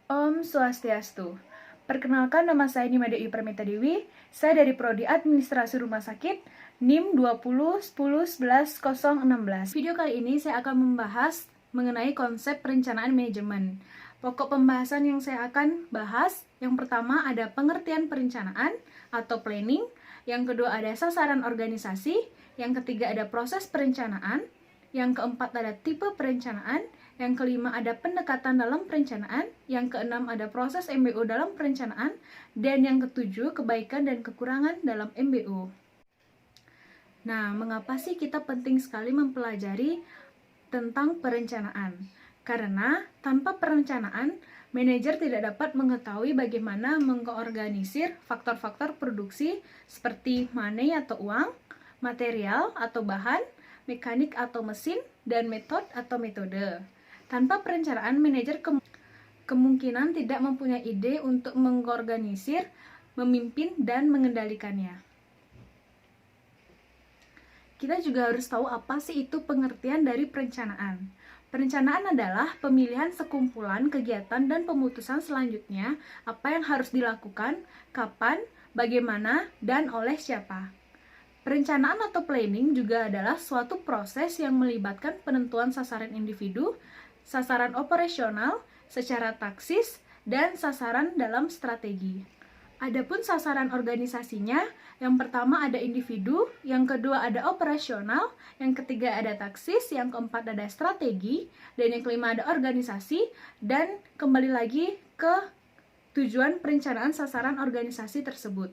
Om Swastiastu. Perkenalkan, nama saya Nima Dewi Permita Dewi. Saya dari Prodi Administrasi Rumah Sakit NIM 2010111016. Video kali ini saya akan membahas mengenai konsep perencanaan manajemen. Pokok pembahasan yang saya akan bahas, yang pertama ada pengertian perencanaan atau planning, yang kedua ada sasaran organisasi, yang ketiga ada proses perencanaan, yang keempat ada tipe perencanaan, yang kelima ada pendekatan dalam perencanaan, yang keenam ada proses MBO dalam perencanaan, dan yang ketujuh kebaikan dan kekurangan dalam MBO. Nah, mengapa sih kita penting sekali mempelajari tentang perencanaan? Karena tanpa perencanaan, manajer tidak dapat mengetahui bagaimana mengorganisir faktor-faktor produksi seperti money atau uang, material atau bahan, mekanik atau mesin, dan metode atau metode. Tanpa perencanaan, manajer kemungkinan tidak mempunyai ide untuk mengorganisir, memimpin, dan mengendalikannya. Kita juga harus tahu apa sih itu pengertian dari perencanaan. Perencanaan adalah pemilihan sekumpulan kegiatan dan pemutusan selanjutnya apa yang harus dilakukan, kapan, bagaimana, dan oleh siapa. Perencanaan atau planning juga adalah suatu proses yang melibatkan penentuan sasaran individu, sasaran operasional secara taksis, dan sasaran dalam strategi. Adapun sasaran organisasinya, yang pertama ada individu, yang kedua ada operasional, yang ketiga ada taksis, yang keempat ada strategi, dan yang kelima ada organisasi, dan kembali lagi ke tujuan perencanaan sasaran organisasi tersebut.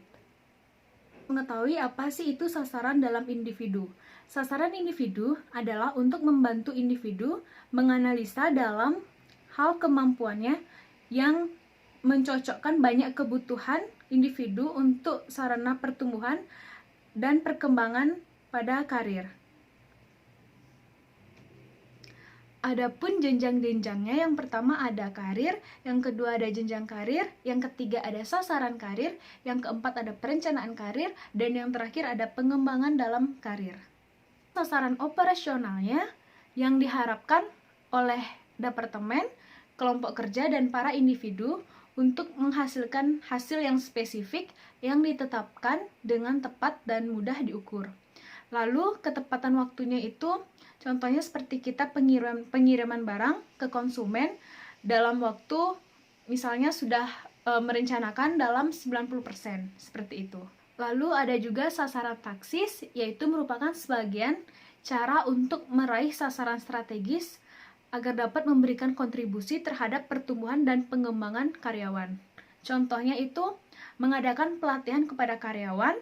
Mengetahui apa sih itu sasaran dalam individu. Sasaran individu adalah untuk membantu individu menganalisa dalam hal kemampuannya yang mencocokkan banyak kebutuhan individu untuk sarana pertumbuhan dan perkembangan pada karir. Adapun jenjang-jenjangnya, yang pertama ada karir, yang kedua ada jenjang karir, yang ketiga ada sasaran karir, yang keempat ada perencanaan karir, dan yang terakhir ada pengembangan dalam karir. Sasaran operasionalnya yang diharapkan oleh departemen, kelompok kerja, dan para individu untuk menghasilkan hasil yang spesifik yang ditetapkan dengan tepat dan mudah diukur. Lalu ketepatan waktunya itu contohnya seperti kita pengiriman barang ke konsumen dalam waktu misalnya sudah merencanakan dalam 90%, seperti itu. Lalu ada juga sasaran taksis, yaitu merupakan sebagian cara untuk meraih sasaran strategis agar dapat memberikan kontribusi terhadap pertumbuhan dan pengembangan karyawan. Contohnya itu mengadakan pelatihan kepada karyawan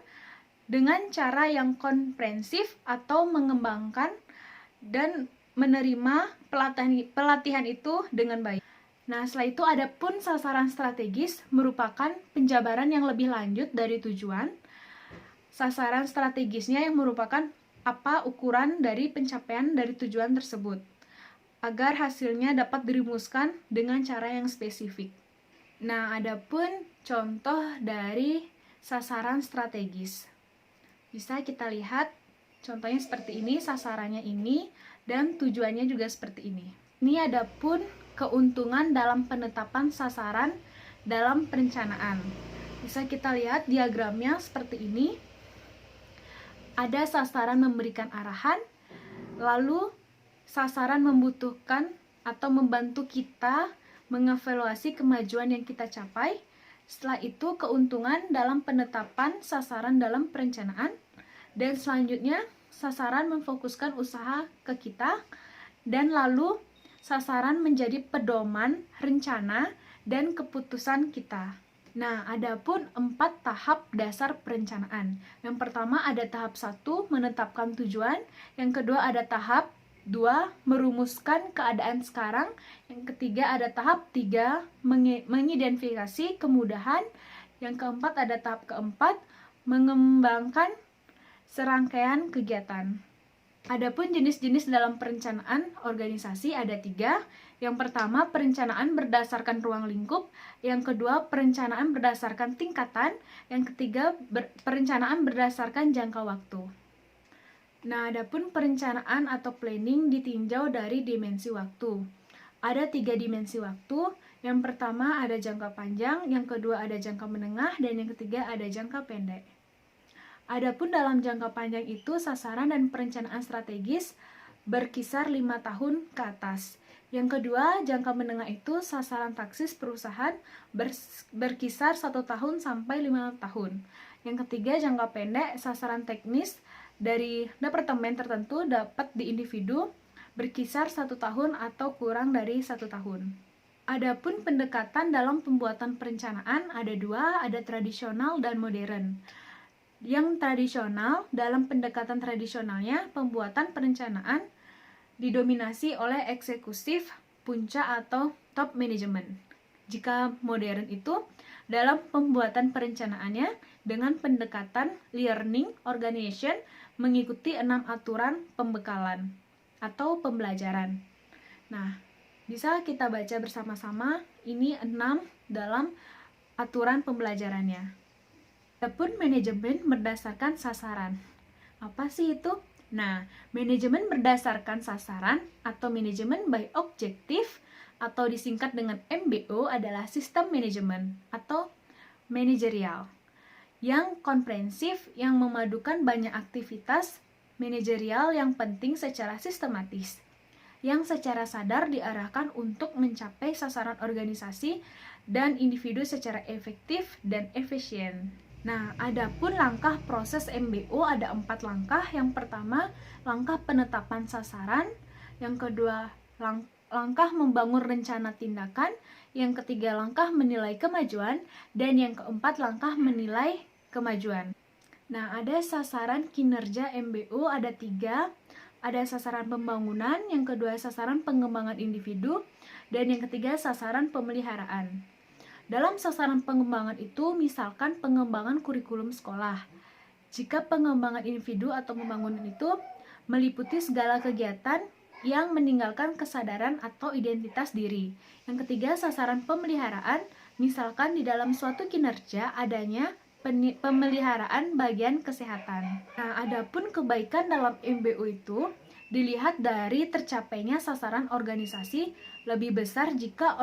dengan cara yang komprehensif atau mengembangkan dan menerima pelatihan itu dengan baik. Nah, setelah itu ada pun sasaran strategis merupakan penjabaran yang lebih lanjut dari tujuan. Sasaran strategisnya yang merupakan apa ukuran dari pencapaian dari tujuan tersebut, agar hasilnya dapat dirumuskan dengan cara yang spesifik. Nah, ada pun contoh dari sasaran strategis. Bisa kita lihat contohnya seperti ini, sasarannya ini, dan tujuannya juga seperti ini. Ini ada pun keuntungan dalam penetapan sasaran dalam perencanaan. Bisa kita lihat diagramnya seperti ini. Ada sasaran memberikan arahan, lalu sasaran membutuhkan atau membantu kita mengevaluasi kemajuan yang kita capai. Setelah itu keuntungan dalam penetapan sasaran dalam perencanaan, dan selanjutnya sasaran memfokuskan usaha ke kita, dan lalu sasaran menjadi pedoman, rencana, dan keputusan kita. Nah, adapun 4 tahap dasar perencanaan. Yang pertama ada tahap 1, menetapkan tujuan. Yang kedua ada tahap 2, merumuskan keadaan sekarang. Yang ketiga ada tahap 3, mengidentifikasi kemudahan. Yang keempat ada tahap keempat, mengembangkan serangkaian kegiatan. Adapun jenis-jenis dalam perencanaan organisasi ada 3. Yang pertama, perencanaan berdasarkan ruang lingkup. Yang kedua, perencanaan berdasarkan tingkatan. Yang ketiga, perencanaan berdasarkan jangka waktu. Nah, adapun perencanaan atau planning ditinjau dari dimensi waktu. Ada 3 dimensi waktu. Yang pertama ada jangka panjang, yang kedua ada jangka menengah, dan yang ketiga ada jangka pendek. Adapun dalam jangka panjang itu sasaran dan perencanaan strategis berkisar 5 tahun ke atas. Yang kedua, jangka menengah itu sasaran taksis perusahaan berkisar 1 tahun sampai 5 tahun. Yang ketiga, jangka pendek sasaran teknis dari departemen tertentu dapat di individu berkisar 1 tahun atau kurang dari 1 tahun. Adapun pendekatan dalam pembuatan perencanaan ada dua, ada tradisional dan modern. Yang tradisional, dalam pendekatan tradisionalnya, pembuatan perencanaan didominasi oleh eksekutif, puncak atau top management. Jika modern itu, dalam pembuatan perencanaannya dengan pendekatan learning organization mengikuti 6 aturan pembekalan atau pembelajaran. Nah, bisa kita baca bersama-sama, ini 6 dalam aturan pembelajarannya. Adapun manajemen berdasarkan sasaran. Apa sih itu? Nah, manajemen berdasarkan sasaran atau manajemen by objektif atau disingkat dengan MBO adalah sistem manajemen atau manajerial yang komprehensif yang memadukan banyak aktivitas manajerial yang penting secara sistematis, yang secara sadar diarahkan untuk mencapai sasaran organisasi dan individu secara efektif dan efisien. Nah, adapun langkah proses MBO ada 4 langkah. Yang pertama, langkah penetapan sasaran. Yang kedua, langkah membangun rencana tindakan. Yang ketiga, langkah menilai kemajuan. Dan yang keempat, langkah menilai kemajuan. Nah, ada sasaran kinerja MBO ada 3. Ada sasaran pembangunan, yang kedua sasaran pengembangan individu, dan yang ketiga sasaran pemeliharaan. Dalam sasaran pengembangan itu, misalkan pengembangan kurikulum sekolah. Jika pengembangan individu atau pembangunan itu meliputi segala kegiatan yang meninggalkan kesadaran atau identitas diri. Yang ketiga, sasaran pemeliharaan, misalkan di dalam suatu kinerja adanya pemeliharaan bagian kesehatan. Nah, adapun kebaikan dalam MBO itu dilihat dari tercapainya sasaran organisasi lebih besar jika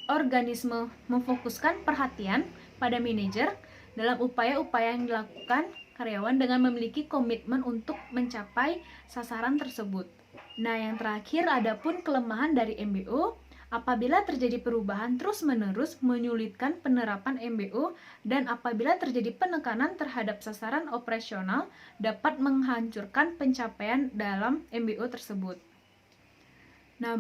organisme memfokuskan perhatian pada manajer dalam upaya-upaya yang dilakukan karyawan dengan memiliki komitmen untuk mencapai sasaran tersebut. Nah, yang terakhir adapun kelemahan dari MBO. Apabila terjadi perubahan terus-menerus menyulitkan penerapan MBO dan apabila terjadi penekanan terhadap sasaran operasional dapat menghancurkan pencapaian dalam MBO tersebut. Nah,